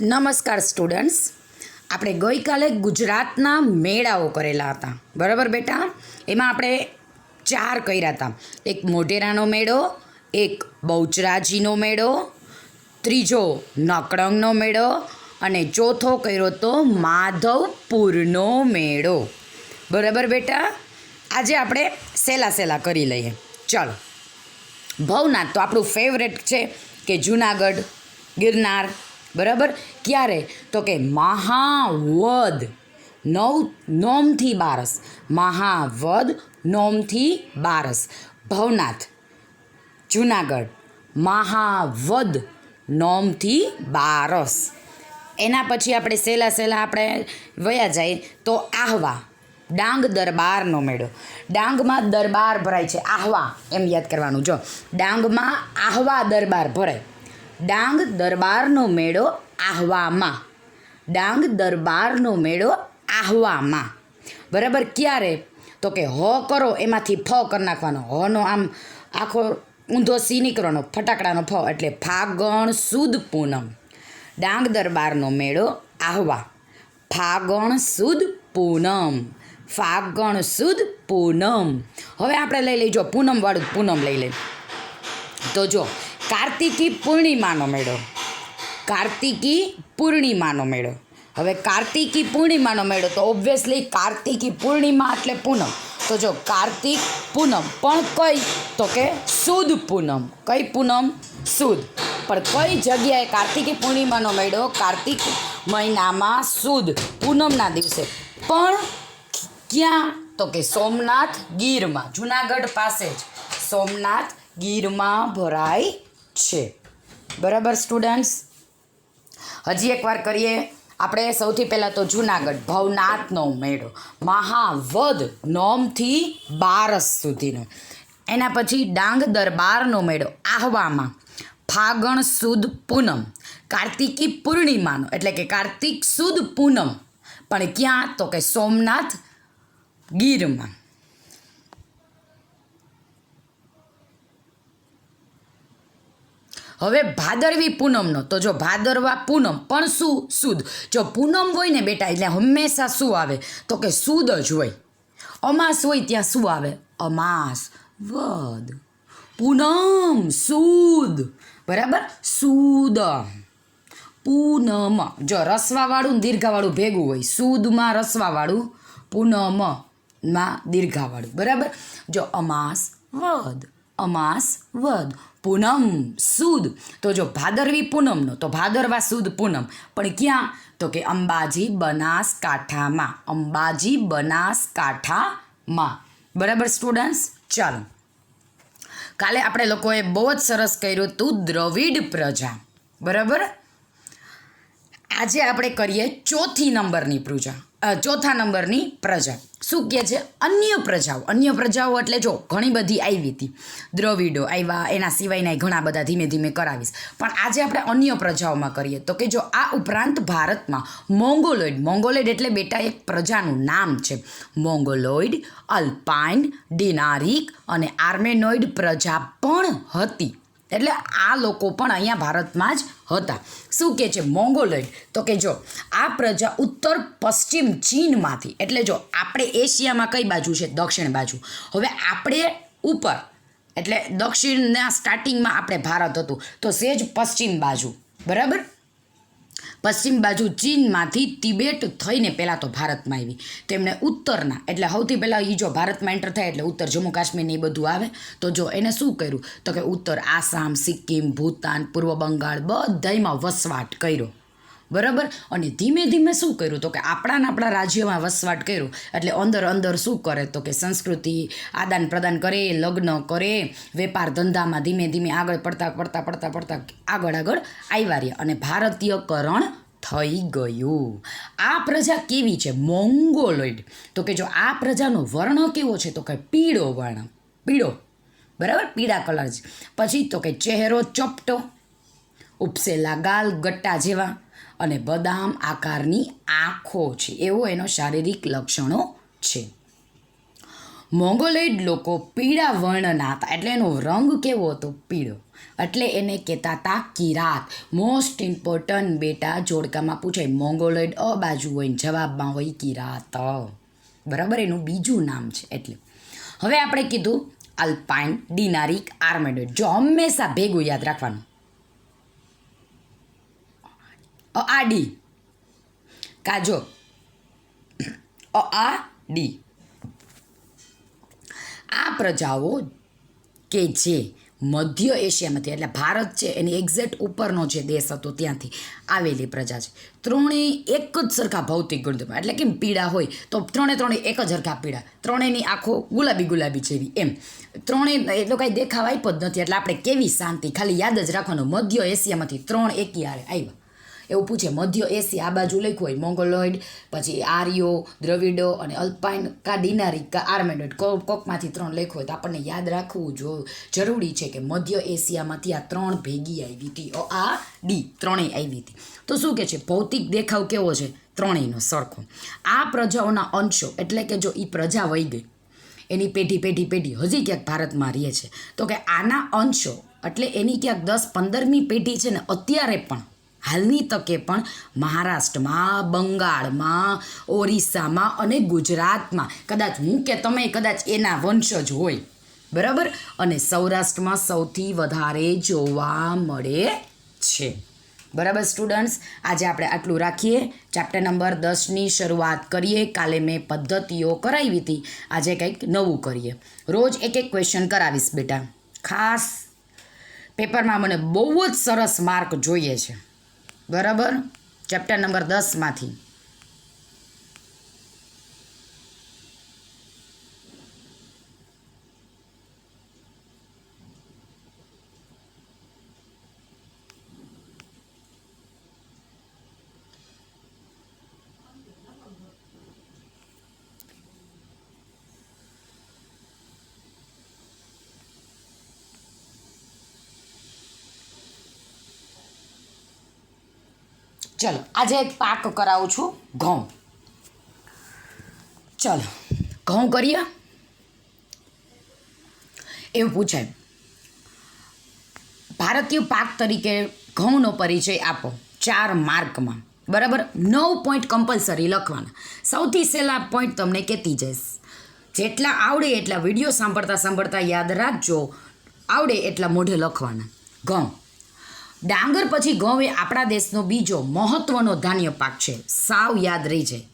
નમસ્કાર સ્ટુડન્ટ્સ, આપણે ગઈકાલે ગુજરાતના મેળાઓ કરેલા હતા, બરાબર બેટા? એમાં આપણે 4 કર્યા હતા. એક મોઢેરાનો મેળો, એક બહુચરાજીનો મેળો, ત્રીજો નકળંગનો મેળો અને ચોથો કર્યો તો માધવપુરનો મેળો. બરાબર બેટા? આજે આપણે સહેલા કરી લઈએ. ચાલો, ભવનાથ તો આપણું ફેવરેટ છે કે જુનાગઢ, ગિરનાર. બરાબર? ક્યારે? તો કે મહાવદ નોમથી બારસ. મહાવદ નોમથી બારસ. ભવનાથ, જુનાગઢ, મહાવદ નોમથી બારસ. એના પછી આપણે સહેલા આપણે વયા જાય તો આહવા, ડાંગ દરબારનો મેળો. ડાંગમાં દરબાર ભરાય છે, આહવા એમ યાદ કરવાનું. જો ડાંગમાં આહવા દરબાર ભરાય. ડાંગ દરબારનો મેળો આહવામાં. ડાંગ દરબારનો મેળો આહવામાં. બરાબર? ક્યારે? તો કે હ કરો એમાંથી ફ કરી નાખવાનો. હનો આમ આખો ઊંધો સી નીકળવાનો, ફટાકડાનો ફ, એટલે ફાગણ સુદ પૂનમ. ડાંગ દરબારનો મેળો આહવા, ફાગણ સુદ પૂનમ. ફાગણ સુદ પૂનમ. હવે આપણે લઈ લઈજો પૂનમવાળું પૂનમ લઈ લઈએ. તો જો કાર્તિકી પૂર્ણિમાનો મેળો. કાર્તિકી પૂર્ણિમાનો મેળો. હવે કાર્તિકી પૂર્ણિમાનો મેળો તો ઓબ્વિયસલી કાર્તિકી પૂર્ણિમા એટલે પૂનમ. તો જો કાર્તિક પૂનમ, પણ કઈ? તો કે સુદ પૂનમ. કઈ પૂનમ? સુદ. પણ કઈ જગ્યાએ કાર્તિકી પૂર્ણિમાનો મેળો? કાર્તિક મહિનામાં સુદ પૂનમના દિવસે. પણ ક્યાં? તો કે સોમનાથ ગીરમાં, જુનાગઢ પાસે જ સોમનાથ ગીરમાં ભરાય છે. બરાબર સ્ટુડન્ટ્સ? હજી એકવાર કરીએ આપણે. સૌથી પહેલાં તો જુનાગઢ ભવનાથનો મેળો, મહાવદ નોમથી બારસ સુધીનો. એના પછી ડાંગ દરબારનો મેળો આહવામાં, ફાગણ સુદ પૂનમ. કાર્તિકી પૂર્ણિમાનો એટલે કે કાર્તિક સુદ પૂનમ, પણ ક્યાં? તો કે સોમનાથ ગીરમાં. હવે ભાદરવી પૂનમનો, તો જો ભાદરવા પૂનમ પણ શું? સુદ. જો પૂનમ હોય ને બેટા એટલે હંમેશા શું આવે? તો કે સુદ જ હોય. અમાસ હોય ત્યાં શું આવે? અમાસ. વદ. પૂનમ સુદ. બરાબર? સુદ. પૂનમ. જો રસવાવાળું ને દીર્ઘાવાળું ભેગું હોય. સુદમાં રસવાવાળું, પૂનમમાં દીર્ઘાવાળું. બરાબર? જો અમાસ વદ, અમાસ વદ, પૂનમ સુદ. તો જો ભાદરવી પૂનમનો તો ભાદરવા સુદ પૂનમ, પણ ક્યાં? તો કે અંબાજી બનાસકાંઠામાં. અંબાજી બનાસકાંઠામાં. બરાબર સ્ટુડન્ટ્સ? ચાલો, કાલે આપણે લોકોએ બહુ જ સરસ કર્યું હતું દ્રવિડ પ્રજા. બરાબર? આજે આપણે કરીએ ચોથા નંબરની પ્રજા. શું કહે છે? અન્ય પ્રજાઓ. અન્ય પ્રજાઓ એટલે જો ઘણી બધી આવી હતી. દ્રવિડો આવ્યા, એના સિવાયના ઘણા બધા ધીમે ધીમે કરાવીશ. પણ આજે આપણે અન્ય પ્રજાઓમાં કરીએ તો કે જો આ ઉપરાંત ભારતમાં મોંગોલોઇડ એટલે બેટા એક પ્રજાનું નામ છે. મોંગોલોઇડ, અલ્પાઇન, ડિનારિક અને આર્મેનોઇડ પ્રજા પણ હતી. એટલે આ લોકો પણ અહીંયા ભારતમાં જ હતા. શું કહે છે? મોંગોલોઇડ. તો કે જો આ પ્રજા ઉત્તર પશ્ચિમ ચીનમાંથી, એટલે જો આપણે એશિયામાં કઈ બાજુ છે? દક્ષિણ બાજુ. હવે આપણે ઉપર એટલે દક્ષિણના સ્ટાર્ટિંગમાં આપણે ભારત હતું, તો સેજ પશ્ચિમ બાજુ. બરાબર? પશ્ચિમ બાજુ ચીનમાંથી તિબેટ થઈને પહેલાં તો ભારતમાં આવી. તેમણે ઉત્તરના એટલે સૌથી પહેલાં એ જો ભારતમાં એન્ટર થાય એટલે ઉત્તર જમ્મુ કાશ્મીરને એ બધું આવે. તો જો એને શું કર્યું? તો કે ઉત્તર આસામ, સિક્કિમ, ભૂતાન, પૂર્વ બંગાળ બધામાં વસવાટ કર્યો. બરાબર? અને ધીમે ધીમે શું કર્યું? તો કે આપણા રાજ્યમાં વસવાટ કર્યો. એટલે અંદર શું કરે? તો કે સંસ્કૃતિ આદાન પ્રદાન કરે, લગ્ન કરે, વેપાર ધંધામાં ધીમે ધીમે આગળ પડતા આગળ આવ્યા રહ્યા અને ભારતીયકરણ થઈ ગયું. આ પ્રજા કેવી છે? મોંગોલોઇડ. તો કે જો આ પ્રજાનો વર્ણ કેવો છે? તો કે પીળો વર્ણ. પીળો. બરાબર? પીળા કલર છે. પછી તો કે ચહેરો ચપટો, ઉપસેલા ગાલ ગટ્ટા જેવા અને બદામ આકારની આંખો છે. એવો એનો શારીરિક લક્ષણો છે. મોંગોલોઇડ લોકો પીળા વર્ણના હતા, એટલે એનો રંગ કેવો હતો? પીળો. એટલે એને કહેતા હતા કિરાત. મોસ્ટ ઇમ્પોર્ટન્ટ બેટા, જોડકામાં પૂછાય મોંગોલોઇડ અ બાજુ હોય ને જવાબમાં હોય કિરાત. બરાબર, એનું બીજું નામ છે. એટલે હવે આપણે કીધું અલ્પાઇન, ડિનારિક, આર્મેડોઇડ. જો હંમેશા ભેગું યાદ રાખવાનું. આ ડી કાજો આ ડી. આ પ્રજાઓ કે જે મધ્ય એશિયામાંથી, એટલે ભારત છે એની એક્ઝેક્ટ ઉપરનો જે દેશ હતો ત્યાંથી આવેલી પ્રજા છે. ત્રણેય એક જ સરખા ભૌતિક ગુણધર્મ, એટલે કેમ પીળા હોય તો ત્રણે એક જ સરખા પીળા, ત્રણેયની આંખો ગુલાબી જેવી, એમ ત્રણેય એટલો કાંઈ દેખાવ આપ્યો જ નથી. એટલે આપણે કેવી શાંતિ, ખાલી યાદ જ રાખવાનું મધ્ય એશિયામાંથી 3 એકી હારે આવ્યા. એવું પૂછે મધ્ય એશિયા આ બાજુ લખ્યું હોય મોંગોલોઇડ, પછી આર્યો, દ્રવિડો અને અલ્પાઇન કા ડિનારિક કા આર્મેડોઇડ, કોકમાંથી 3 લખ્યું હોય તો આપણને યાદ રાખવું જરૂરી છે કે મધ્ય એશિયામાંથી આ 3 ભેગી આવી હતી. આ ડી ત્રણેય આવી હતી. તો શું કે છે? ભૌતિક દેખાવ કેવો છે? ત્રણેયનો સરખો. આ પ્રજાઓના અંશો, એટલે કે જો એ પ્રજા વહી ગઈ, એની પેઢી હજી ક્યાંક ભારતમાં રહે છે, તો કે આના અંશો એટલે એની ક્યાંક 10-15મી પેઢી છે ને અત્યારે પણ હાલની તકે પણ મહારાષ્ટ્રમાં, બંગાળમાં, ઓરિસ્સામાં અને ગુજરાતમાં કદાચ હું કે તમે કદાચ એના વંશજ હોય. બરાબર, અને સૌરાષ્ટ્રમાં સૌથી વધારે જોવા મળે છે. બરાબર સ્ટુડન્ટ્સ, આજે આપણે આટલું રાખીએ. ચેપ્ટર નંબર 10ની શરૂઆત કરીએ. કાલે મેં પદ્ધતિઓ કરાવી હતી, આજે કંઈક નવું કરીએ. રોજ એક ક્વેશ્ચન કરાવીશ બેટા. ખાસ પેપરમાં મને બહુ જ સરસ માર્ક જોઈએ છે. બરાબર, ચેપ્ટર નંબર 10માંથી. ચલો, આજે એક પાક કરાવું છું, ઘઉં. ચલો, ઘઉં કરીએ. એવું પૂછાય, ભારતીય પાક તરીકે ઘઉંનો પરિચય આપો 4 માર્કમાં. બરાબર, 9 પોઈન્ટ કમ્પલસરી લખવાના. સૌથી સહેલા પોઈન્ટ તમને કહેતી જઈશ. જેટલા આવડે એટલા વિડીયો સાંભળતા યાદ રાખજો. આવડે એટલા મોઢે લખવાના. ઘઉં. ડાંગર પછી ઘઉં એ આપણા દેશનો બીજો મહત્ત્વનો ધાન્ય પાક છે. સાવ યાદ રહી જાય.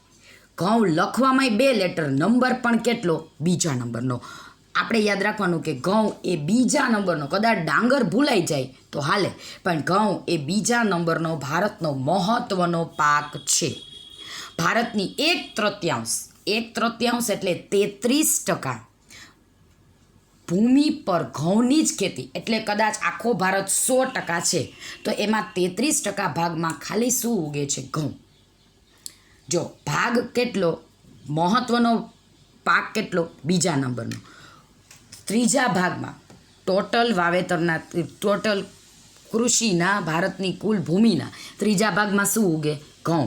ઘઉં લખવામાં 2 લેટર, નંબર પણ કેટલો? બીજા નંબરનો. આપણે યાદ રાખવાનું કે ઘઉં એ બીજા નંબરનો, કદાચ ડાંગર ભૂલાઈ જાય તો હાલે, પણ ઘઉં એ બીજા નંબરનો ભારતનો મહત્ત્વનો પાક છે. ભારતની 1/3 એટલે 33% ભૂમિ પર ઘઉંની જ ખેતી, એટલે કદાચ આખો ભારત 100% છે તો એમાં 33% ભાગમાં ખાલી શું ઉગે છે? ઘઉં. જો ભાગ કેટલો, મહત્ત્વનો પાક કેટલો? બીજા નંબરનો. ત્રીજા ભાગમાં ટોટલ વાવેતરના, ટોટલ કૃષિના ભારતની કુલ ભૂમિના ત્રીજા ભાગમાં શું ઉગે? ઘઉં.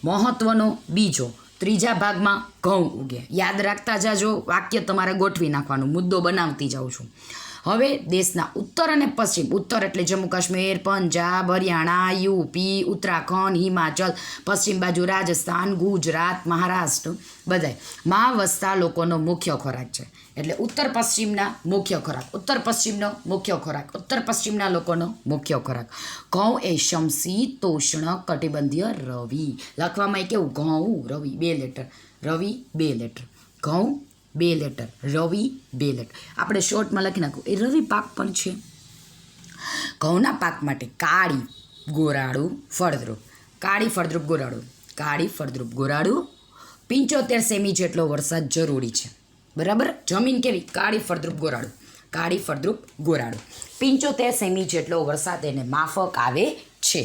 મહત્ત્વનો બીજો, ત્રીજા ભાગમાં ઘઉં ઉગે. યાદ રાખતા જાજો, વાક્ય તમારે ગોઠવી નાખવાનું, મુદ્દો બનાવતી જાઉં છું. હવે દેશના ઉત્તર અને પશ્ચિમ, ઉત્તર એટલે જમ્મુ કાશ્મીર, પંજાબ, હરિયાણા, યુપી, ઉત્તરાખંડ, હિમાચલ, પશ્ચિમ બાજુ રાજસ્થાન, ગુજરાત, મહારાષ્ટ્ર, બધાય માં વસતા લોકોનો મુખ્ય ખોરાક છે. એટલે ઉત્તર પશ્ચિમના મુખ્ય ખોરાક, ઉત્તર પશ્ચિમનો મુખ્ય ખોરાક, ઉત્તર પશ્ચિમના લોકોનો મુખ્ય ખોરાક. ઘઉં એ સમશીતોષ્ણ કટિબંધીય રવિ. લખવામાં કેવું? ઘઉં, રવિ 2 લેટર, રવિ 2 લેટર, ઘઉં 2 લેટર, રવિ 2 લેટર. આપણે શોર્ટમાં લખી નાખવું એ રવિ પાક પણ છે. ઘઉંના પાક માટે કાળી ગોરાળું ફળદ્રુપ, કાળી ફળદ્રુપ ગોરાળું, કાળી ફળદ્રુપ ગોરાળું 75 સેમી જેટલો વરસાદ જરૂરી છે. બરાબર, જમીન કેવી? કાળી ફળદ્રુપ ગોરાળું, કાળી ફળદ્રુપ ગોરાળું 75 સેમી જેટલો વરસાદ એને માફક આવે છે.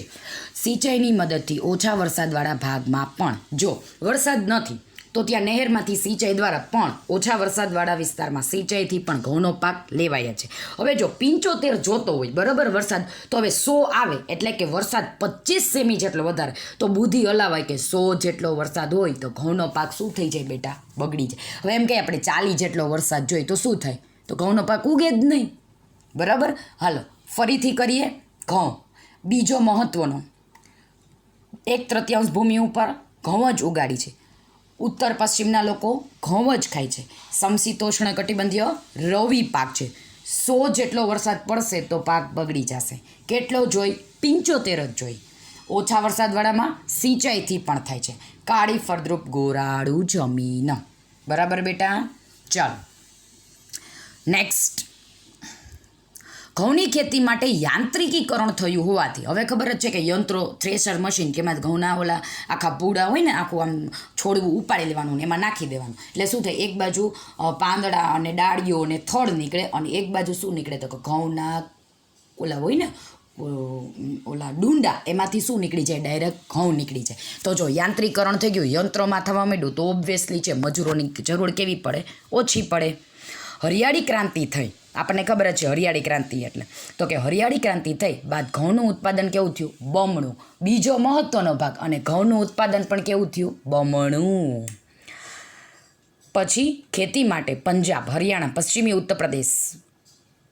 સિંચાઈની મદદથી ઓછા વરસાદવાળા ભાગમાં પણ જો વરસાદ નથી તો ત્યાં નહેરમાંથી સિંચાઈ દ્વારા પણ ઓછા વરસાદવાળા વિસ્તારમાં સિંચાઈથી પણ ઘઉંનો પાક લેવાય છે. હવે જો 75 જોતો હોય બરાબર વરસાદ, તો હવે 100 આવે એટલે કે વરસાદ 25 સેમી જેટલો વધારે, તો બુદ્ધિ હલાવાય કે 100 જેટલો વરસાદ હોય તો ઘઉંનો પાક શું થઈ જાય બેટા? બગડી જાય. હવે એમ કે આપણે 40 જેટલો વરસાદ જોઈએ તો શું થાય? તો ઘઉંનો પાક ઉગે જ નહીં. બરાબર. હાલો ફરીથી કરીએ. ઘઉં બીજો મહત્વનો, 1/3 ભૂમિ ઉપર ઘઉં જ ઉગાડી છે. ઉત્તર પશ્ચિમના લોકો ઘઉં જ ખાય છે. સમશીતોષ્ણ કટિબંધીય રવિ પાક છે. 100 જેટલો વરસાદ પડશે તો પાક બગડી જશે. કેટલો જોઈ? 75 જ જોઈ. ઓછા વરસાદવાળામાં સિંચાઈથી પણ થાય છે. કાળી ફળદ્રુપ ગોરાળું જમીન. બરાબર બેટા? ચાલો નેક્સ્ટ. ઘઉંની ખેતી માટે યાંત્રિકીકરણ થયું હોવાથી, હવે ખબર જ છે કે યંત્રો, થ્રેશર મશીન, કે એમાં ઘઉંના ઓલા આખા પૂડા હોય ને, આખું આમ છોડવું ઉપાડી લેવાનું ને એમાં નાખી દેવાનું, એટલે શું થાય? એક બાજુ પાંદડા અને ડાળીઓ અને થડ નીકળે, અને એક બાજુ શું નીકળે? તો કે ઘઉંના ઓલા હોય ને ઓલા ડુંડા, એમાંથી શું નીકળી જાય? ડાયરેક્ટ ઘઉં નીકળી જાય. તો જો યાંત્રિકરણ થઈ ગયું, યંત્રોમાં થવા માંડ્યું, તો ઓબ્વિયસલી છે મજૂરોની જરૂર કેવી પડે? ઓછી પડે. હરિયાળી ક્રાંતિ થઈ, આપણને ખબર જ છે હરિયાળી ક્રાંતિ એટલે. તો કે હરિયાળી ક્રાંતિ થઈ બાદ ઘઉંનું ઉત્પાદન કેવું થયું? બમણું. બીજો મહત્વનો ભાગ, અને ઘઉંનું ઉત્પાદન પણ કેવું થયું? બમણું. પછી ખેતી માટે પંજાબ, હરિયાણા, પશ્ચિમી ઉત્તર પ્રદેશ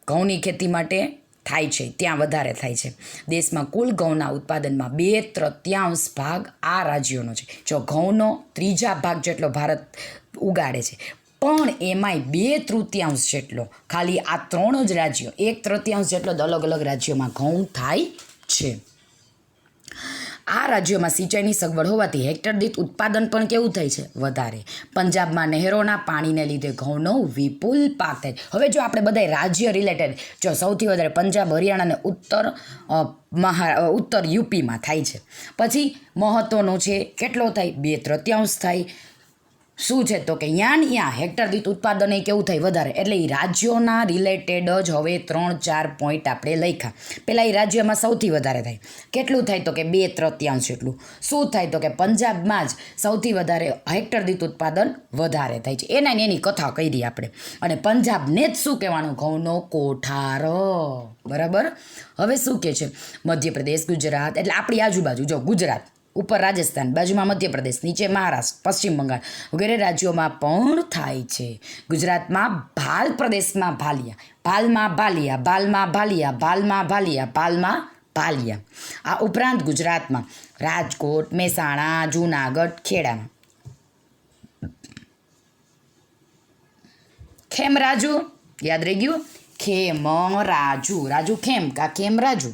ઘઉંની ખેતી માટે થાય છે, ત્યાં વધારે થાય છે. દેશમાં કુલ ઘઉંના ઉત્પાદનમાં 2/3 ભાગ આ રાજ્યોનો છે. જો ઘઉંનો 3 ભાગ જેટલો ભારત ઉગાડે છે, પણ એમાંય 2/3 જેટલો ખાલી આ 3 જ રાજ્યો, 1/3 જેટલો જ અલગ અલગ રાજ્યોમાં ઘઉં થાય છે. આ રાજ્યોમાં સિંચાઈની સગવડ હોવાથી હેક્ટર દીઠ ઉત્પાદન પણ કેવું થાય છે? વધારે. પંજાબમાં નહેરોના પાણીને લીધે ઘઉંનો વિપુલ પાક થાય. હવે જો આપણે બધા રાજ્ય રિલેટેડ, જો સૌથી વધારે પંજાબ, હરિયાણા અને ઉત્તર યુપીમાં થાય છે. પછી મહત્વનું છે કેટલો થાય? 2/3 થાય. શું છે? તો કે ત્યાં હેક્ટર દીઠ ઉત્પાદન એ કેવું થાય? વધારે. એટલે એ રાજ્યોના રિલેટેડ જ હવે 3-4 પોઈન્ટ આપણે લખ્યા. પહેલાં એ રાજ્યમાં સૌથી વધારે થાય. કેટલું થાય? તો કે 2/3 જેટલું. શું થાય? તો કે પંજાબમાં જ સૌથી વધારે હેક્ટર દીઠ ઉત્પાદન વધારે થાય છે. એની કથા કરી આપણે. અને પંજાબને જ શું કહેવાનું? ઘઉંનો કોઠાર. બરાબર. હવે શું કહે છે? મધ્યપ્રદેશ, ગુજરાત, એટલે આપણી આજુબાજુ, જો ગુજરાત ઉપર રાજસ્થાન, બાજુમાં મધ્યપ્રદેશ, નીચે મહારાષ્ટ્ર, પશ્ચિમ બંગાળ વગેરે રાજ્યોમાં પણ થાય છે. ગુજરાતમાં ભાલ પ્રદેશમાં ભાલિયા, ભાલમાં ભાલિયા, ભાલમાં ભાલિયા, ભાલમાં ભાલિયા, ભાલમાં ભાલિયા. આ ઉપરાંત ગુજરાતમાં રાજકોટ, મહેસાણા, જૂનાગઢ, ખેડામાં ખેમ રાજુ. યાદ રહી ગયું? ખેમ રાજુ. રાજુ ખેમ કા ખેમ રાજુ.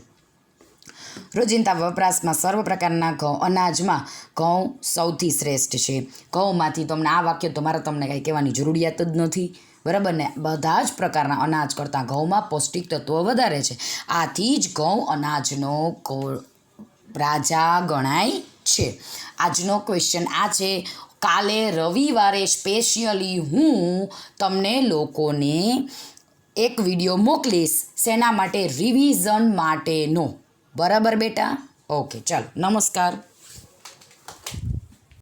રોજિંદા વપરાશમાં સર્વ પ્રકારના અનાજમાં ઘઉં સૌથી શ્રેષ્ઠ છે. ઘઉંમાંથી તમને આ વાક્ય તો મારે તમને કાંઈ કહેવાની જરૂરિયાત જ નથી. બરાબર ને? બધા જ પ્રકારના અનાજ કરતાં ઘઉંમાં પૌષ્ટિક તત્વો વધારે છે. આથી જ ઘઉં અનાજનો રાજા ગણાય છે. આજનો ક્વેશ્ચન આ છે. કાલે રવિવારે સ્પેશિયલી હું તમને લોકોને એક વિડીયો મોકલીશ. શેના માટે? રિવિઝન માટેનો. બરાબર બેટા? ઓકે ચાલો, નમસ્કાર.